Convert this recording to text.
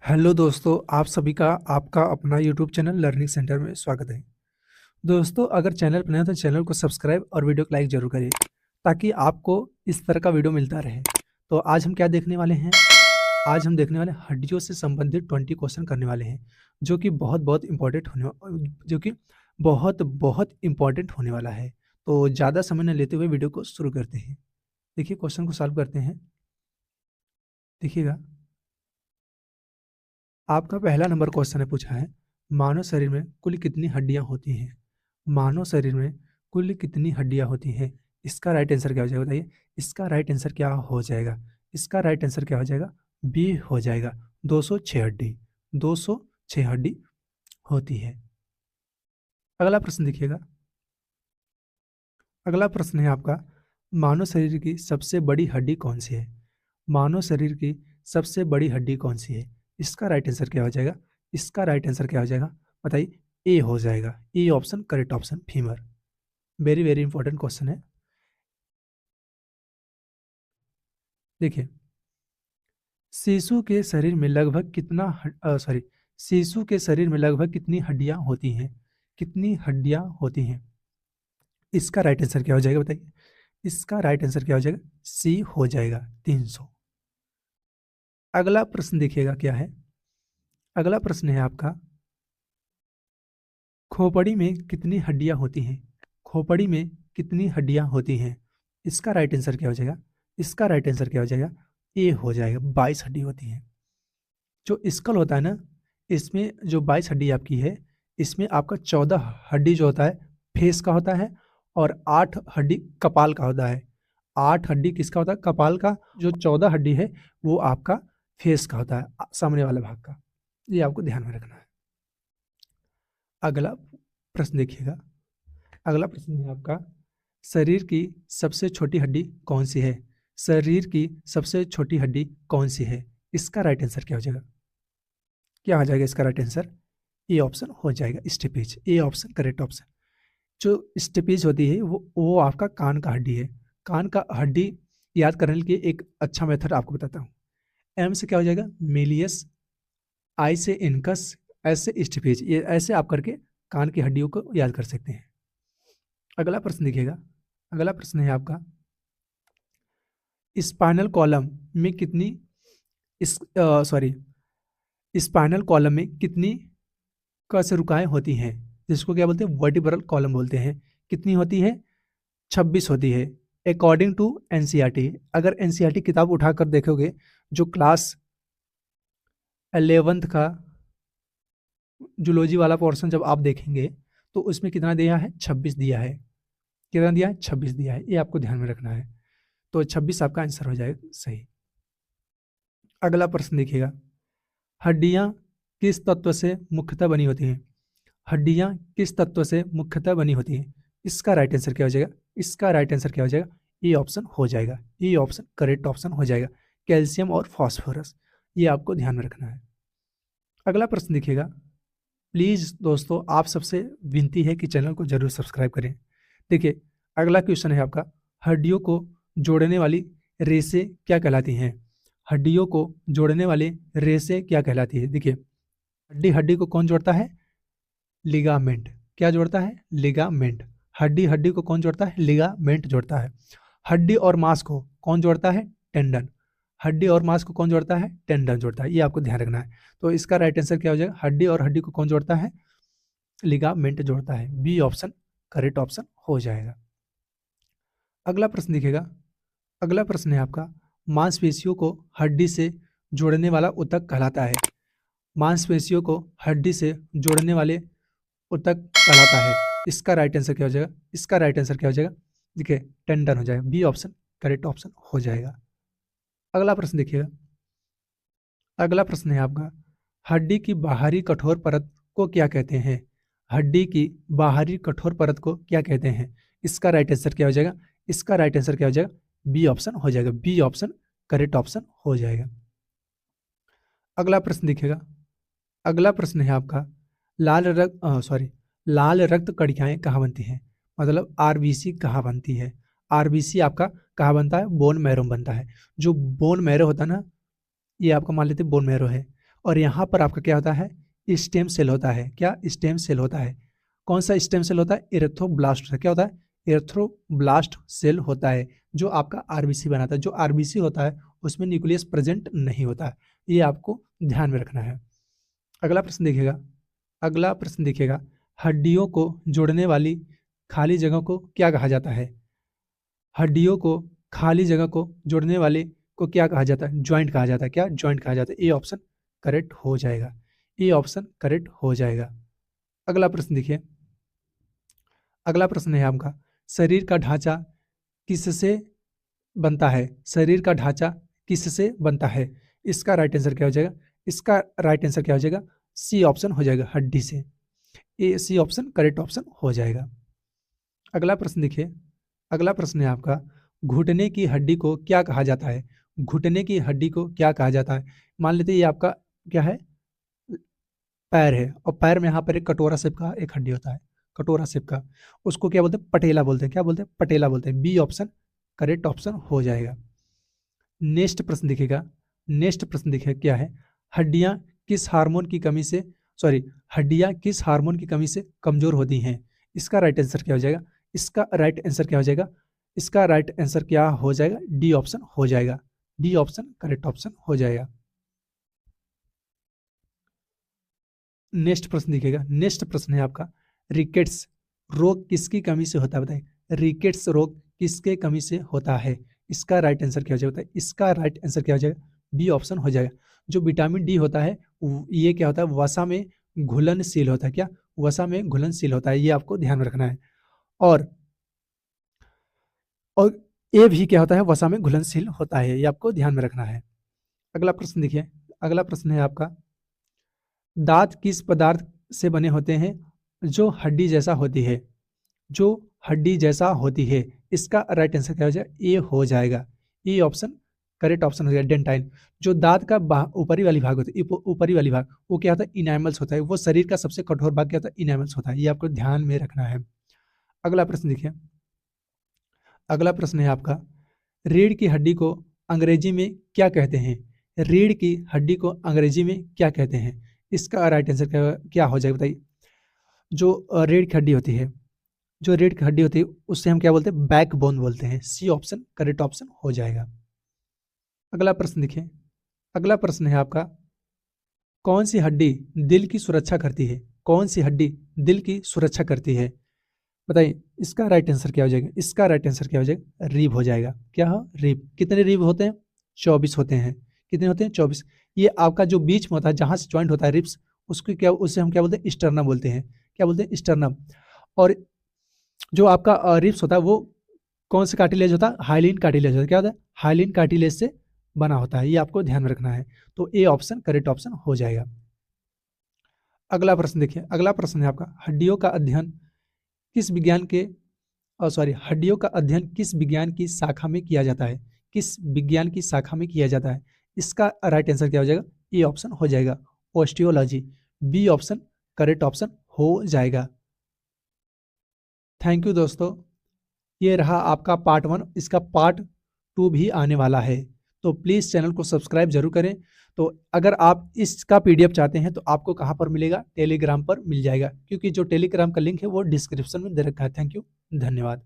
Hello दोस्तों, आप सभी का आपका अपना यूट्यूब चैनल लर्निंग सेंटर में स्वागत है। दोस्तों, अगर चैनल पर नए हैं तो चैनल को सब्सक्राइब और वीडियो को लाइक जरूर करिए ताकि आपको इस तरह का वीडियो मिलता रहे। तो आज हम क्या देखने वाले हैं? आज हम देखने वाले हड्डियों से संबंधित 20 क्वेश्चन करने वाले हैं जो कि बहुत इंपॉर्टेंट जो कि बहुत इंपॉर्टेंट होने वाला है। तो ज़्यादा समय न लेते हुए वीडियो को शुरू करते हैं। देखिए, क्वेश्चन को सॉल्व करते हैं। देखिएगा, आपका पहला नंबर क्वेश्चन है, पूछा है मानव शरीर में कुल कितनी हड्डियां होती हैं। मानव शरीर में कुल कितनी हड्डियां होती हैं? इसका राइट आंसर क्या हो जाएगा बताइए। इसका राइट आंसर क्या हो जाएगा? इसका राइट आंसर क्या हो जाएगा? बी हो जाएगा। 206 हड्डी। 206 हड्डी होती है। अगला प्रश्न देखिएगा। अगला प्रश्न है आपका, मानव शरीर की सबसे बड़ी हड्डी कौन सी है? मानव शरीर की सबसे बड़ी हड्डी कौन सी है? इसका राइट आंसर क्या हो जाएगा? इसका राइट आंसर क्या हो जाएगा बताइए। ए हो जाएगा। A option correct option, femur. Very important question है। देखिए, शिशु के शरीर में लगभग शिशु के शरीर में लगभग कितनी हड्डियां होती हैं? कितनी हड्डियां होती हैं? इसका राइट आंसर क्या हो जाएगा बताइए। इसका राइट आंसर क्या हो जाएगा? सी हो जाएगा, 300। अगला प्रश्न देखिएगा क्या है। अगला प्रश्न है आपका, खोपड़ी में कितनी हड्डियां होती हैं? खोपड़ी में कितनी हड्डियां होती हैं? इसका राइट आंसर क्या हो जाएगा? इसका राइट आंसर क्या हो जाएगा? ए हो जाएगा, 22 हड्डी होती हैं। जो स्कल होता है ना, इसमें जो 22 हड्डी आपकी है, इसमें आपका 14 हड्डी जो होता है फेस का होता है और 8 हड्डी कपाल का होता है। 8 हड्डी किसका होता है? कपाल का। जो 14 हड्डी है वो आपका फेस का होता है, सामने वाले भाग का। ये आपको ध्यान में रखना है। अगला प्रश्न देखिएगा। अगला प्रश्न है आपका, शरीर की सबसे छोटी हड्डी कौन सी है? शरीर की सबसे छोटी हड्डी कौन सी है? इसका राइट आंसर क्या हो जाएगा? क्या आ जाएगा इसका राइट आंसर? ए ऑप्शन हो जाएगा, steppage. A option correct option. जो स्टेपेज होती है वो आपका कान का हड्डी है। कान का हड्डी याद करने के लिए एक अच्छा मेथड आपको बताता हूँ। एम से क्या हो जाएगा? मेलियस। आई से इनकस। ऐसे स्टेपेज, ये ऐसे आप करके कान की हड्डियों को याद कर सकते हैं। अगला प्रश्न देखिएगा। अगला प्रश्न है आपका, स्पाइनल कॉलम में कितनी स्पाइनल कॉलम में कितनी कसरुकाएं होती हैं? जिसको क्या बोलते हैं? वर्टिब्रल कॉलम बोलते हैं। कितनी होती है? 26 होती है, अकॉर्डिंग टू एनसीईआरटी। अगर एनसीईआरटी किताब उठाकर देखोगे, जो क्लास 11th का जूलॉजी वाला पोर्शन जब आप देखेंगे तो उसमें कितना दिया है? 26 दिया है। कितना दिया है? 26 दिया है। ये आपको ध्यान में रखना है। तो 26 आपका आंसर हो जाएगा सही। अगला प्रश्न देखिएगा, हड्डियां किस तत्व से मुख्यतः बनी होती हैं? हड्डियां किस तत्व से मुख्यतः बनी होती हैं? इसका राइट आंसर क्या हो जाएगा? इसका राइट आंसर क्या हो जाएगा? ए ऑप्शन हो जाएगा। ए ऑप्शन करेक्ट ऑप्शन हो जाएगा, कैल्शियम और फास्फोरस। ये आपको ध्यान में रखना है। अगला प्रश्न देखिएगा। प्लीज दोस्तों, आप सबसे विनती है कि चैनल को जरूर सब्सक्राइब करें। देखिए, अगला क्वेश्चन है आपका, हड्डियों को जोड़ने वाली रेसे क्या कहलाती हैं? हड्डियों को जोड़ने वाली रेसे क्या कहलाती है? देखिए, हड्डी हड्डी को कौन जोड़ता है? लिगामेंट। क्या जोड़ता है? लिगामेंट। हड्डी हड्डी को कौन जोड़ता है? लिगामेंट जोड़ता है। हड्डी और मांस को कौन जोड़ता है? टेंडन। हड्डी और मांस को कौन जोड़ता है? टेंडन जोड़ता है। ये आपको ध्यान रखना है। तो इसका राइट आंसर क्या हो जाएगा? हड्डी और हड्डी को कौन जोड़ता है? लिगामेंट जोड़ता है। बी ऑप्शन करेक्ट ऑप्शन हो जाएगा। अगला प्रश्न देखिएगा। अगला प्रश्न है आपका, मांसपेशियों को हड्डी से जोड़ने वाला ऊतक कहलाता है। मांसपेशियों को हड्डी से जोड़ने वाले ऊतक कहलाता है। इसका राइट आंसर क्या हो जाएगा? इसका राइट आंसर क्या हो जाएगा? देखिए, टेंडन हो जाएगा। बी ऑप्शन करेक्ट ऑप्शन हो जाएगा। अगला प्रश्न देखिएगा। अगला प्रश्न है आपका, हड्डी की बाहरी कठोर परत को क्या कहते हैं? हड्डी की बाहरी कठोर परत को क्या कहते हैं? इसका राइट आंसर क्या हो जाएगा? इसका राइट आंसर क्या हो जाएगा? बी ऑप्शन हो जाएगा। बी ऑप्शन करेक्ट ऑप्शन हो जाएगा। अगला प्रश्न देखिएगा। अगला प्रश्न है आपका, लाल रक्त कणिकाएं कहाँ बनती हैं? मतलब आरबीसी कहाँ बनती है? आरबीसी आपका कहाँ बनता है? बोन मैरो में बनता है। जो बोन मैरो होता है ना, ये आपका मान लेते हैं बोन मैरो है, और यहाँ पर आपका क्या होता है, स्टेम सेल होता है। क्या स्टेम सेल होता है? कौन सा स्टेम सेल होता है? एरिथ्रोब्लास्ट होता है। क्या होता है? एरिथ्रोब्लास्ट सेल होता है, जो आपका आरबीसी बनाता है। जो आरबीसी होता है उसमें न्यूक्लियस प्रेजेंट नहीं होता है, ये आपको ध्यान में रखना है। अगला प्रश्न देखिएगा, अगला प्रश्न देखिएगा, हड्डियों को जोड़ने वाली खाली जगह को क्या कहा जाता है? हड्डियों को खाली जगह को जोड़ने वाले को क्या कहा जाता है? जॉइंट कहा जाता है। क्या? जॉइंट कहा जाता है। ये ऑप्शन करेक्ट हो जाएगा, ये ऑप्शन करेक्ट हो जाएगा। अगला प्रश्न देखिए, अगला प्रश्न है आपका, शरीर का ढांचा किससे बनता है? शरीर का ढांचा किससे बनता है? इसका राइट आंसर क्या हो जाएगा? इसका राइट आंसर क्या हो जाएगा? सी ऑप्शन हो जाएगा, हड्डी से। ए सी ऑप्शन करेक्ट ऑप्शन हो जाएगा। अगला प्रश्न देखिए, अगला प्रश्न है आपका, घुटने की हड्डी को क्या कहा जाता है? घुटने की हड्डी को क्या कहा जाता है? मान लेते हैं ये आपका क्या है, पैर है, और पैर में यहाँ पर एक कटोरा शेप का एक हड्डी होता है, कटोरा शेप का, उसको क्या बोलते हैं? पटेला बोलते हैं। क्या बोलते हैं? पटेला बोलते हैं। बी ऑप्शन करेक्ट ऑप्शन हो जाएगा। नेक्स्ट प्रश्न देखिएगा, नेक्स्ट प्रश्न देखिए क्या है, हड्डियां किस हार्मोन की कमी से, हड्डियां किस हार्मोन की कमी से कमजोर होती हैं? इसका राइट आंसर क्या हो जाएगा? इसका राइट आंसर क्या हो जाएगा? इसका राइट आंसर क्या हो जाएगा? डी ऑप्शन हो जाएगा, डी ऑप्शन करेक्ट ऑप्शन हो जाएगा। नेक्स्ट प्रश्न देखिएगा, नेक्स्ट प्रश्न है आपका, रिकेट्स रोग किसकी कमी से होता है? बताइए, रिकेट्स रोग किसके कमी से होता है? इसका राइट आंसर क्या हो जाएगा? इसका राइट आंसर क्या हो जाएगा? बी ऑप्शन हो जाएगा। जो विटामिन डी होता है ये क्या होता है? वसा में घुलनशील होता है। क्या? वसा में घुलनशील होता है, ये आपको ध्यान में रखना है। और ए भी क्या होता है? वसा में घुलनशील होता है, ये आपको ध्यान में रखना है। अगला प्रश्न देखिए, अगला प्रश्न है आपका, दांत किस पदार्थ से बने होते हैं जो हड्डी जैसा होती है? जो हड्डी जैसा होती है, इसका राइट आंसर क्या हो जाएगा? ए हो जाएगा, ए ऑप्शन करेक्ट ऑप्शन हो जाएगा। डेंटाइन, जो दांत का ऊपरी वाली भाग होता है, ऊपरी वाली भाग वो क्या होता है? इनैमल्स होता है। वो शरीर का सबसे कठोर भाग क्या होता है? इनैमल्स होता है, ये आपको ध्यान में रखना है। अगला प्रश्न देखिए, अगला प्रश्न है आपका, रीढ़ की हड्डी को अंग्रेजी में क्या कहते हैं? रीढ़ की हड्डी को अंग्रेजी में क्या कहते हैं? इसका राइट आंसर क्या हो जाएगा? बताइए। जो रीढ़ की हड्डी होती है, जो रीढ़ की हड्डी होती है उससे हम क्या बोलते हैं? बैक बोन बोलते हैं। सी ऑप्शन करेक्ट ऑप्शन हो जाएगा। अगला प्रश्न देखिए, अगला प्रश्न है आपका, कौन सी हड्डी दिल की सुरक्षा करती है? कौन सी हड्डी दिल की सुरक्षा करती है? बताइए, इसका राइट आंसर क्या हो जाएगा? इसका राइट आंसर क्या हो जाएगा? रिब हो जाएगा। क्या हो? रिब। कितने रिब होते हैं? 24 होते हैं। कितने होते हैं? 24। ये आपका जो बीच में होता है, जहां से ज्वाइंट होता है रिब्स, उसको क्या, उससे हम क्या बोलते हैं? स्टर्नम बोलते हैं। क्या बोलते हैं? स्टर्नम। और जो आपका रिब्स होता है वो कौन से कार्टिलेज होता है? हाइलिन कार्टिलेज होता है। क्या होता है? हाइलिन कार्टिलेज से बना होता है, ये आपको ध्यान में रखना है। तो ए ऑप्शन करेक्ट ऑप्शन हो जाएगा। अगला प्रश्न देखिए, अगला प्रश्न है आपका, हड्डियों का अध्ययन किस विज्ञान के हड्डियों का अध्ययन किस विज्ञान की शाखा में किया जाता है? किस विज्ञान की शाखा में किया जाता है? इसका राइट आंसर क्या हो जाएगा? ए ऑप्शन हो जाएगा, osteology. B option correct option हो जाएगा। थैंक यू दोस्तों, ये रहा आपका पार्ट 1, इसका पार्ट 2 भी आने वाला है, तो प्लीज़ चैनल को सब्सक्राइब जरूर करें। तो अगर आप इसका पीडीएफ चाहते हैं तो आपको कहाँ पर मिलेगा? टेलीग्राम पर मिल जाएगा, क्योंकि जो टेलीग्राम का लिंक है वो डिस्क्रिप्शन में दे रखा है। थैंक यू, धन्यवाद।